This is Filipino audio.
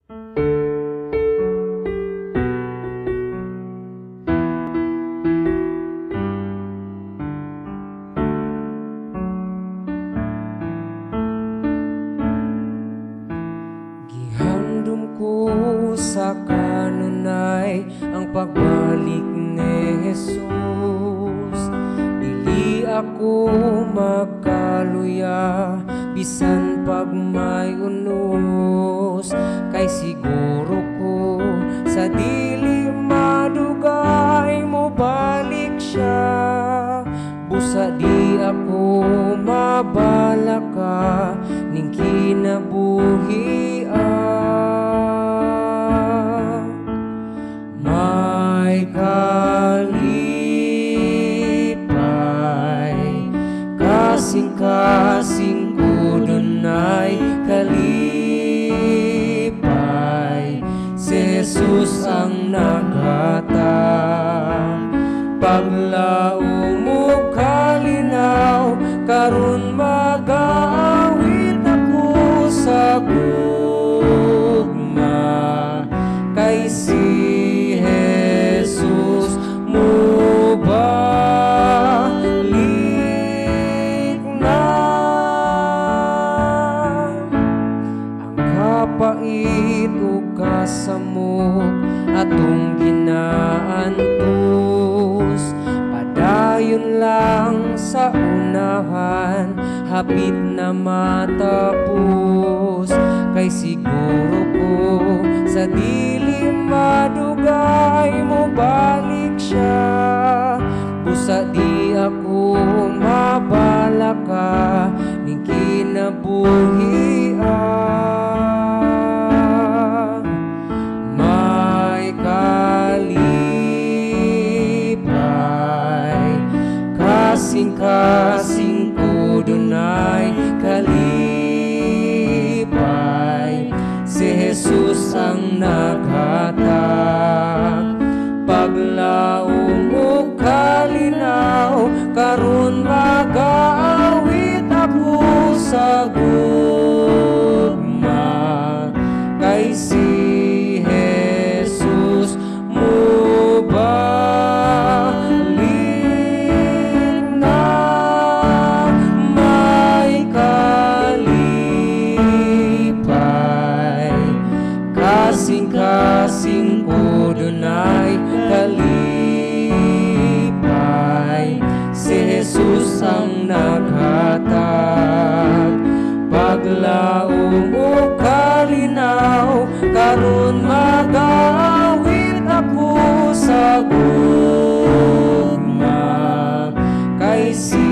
Gihandom ko sa kanunay ang pagbalik ni Jesus. Dili ako magkaluya bisan pag may unos, kay siguro ko sa dili madugay mo balik siya. Busa di ako mabala ka ning kinabuhi. May kalipay, kasing-kasing ko dunay kalipay. Si Jesus ang naghatag, paglaom mo kalinaw, karon mag-aawit ako sa gugma. Kay si Jesus mo balik na. Ang kapait o kasamot atong ginaantos, padayon lang sa unahan, hapit na matapos. Kay siguro ko sa dili madugay mo balik siya. Busa di ako mabala ka ning kinabuhi. May kalipay, kasing-kasing ko dunay kalipay. Si Jesus ang naghatag, paglaom mo kalinaw, karon mag-aawit ako sa gugma. Kay si Jesus mo balik na. May kalipay, kasing-kasing ko dunay kalipay. Si Jesus ang naghatag, paglaom mo kalinaw, karon mag-aawit ako sa gugma. Kay si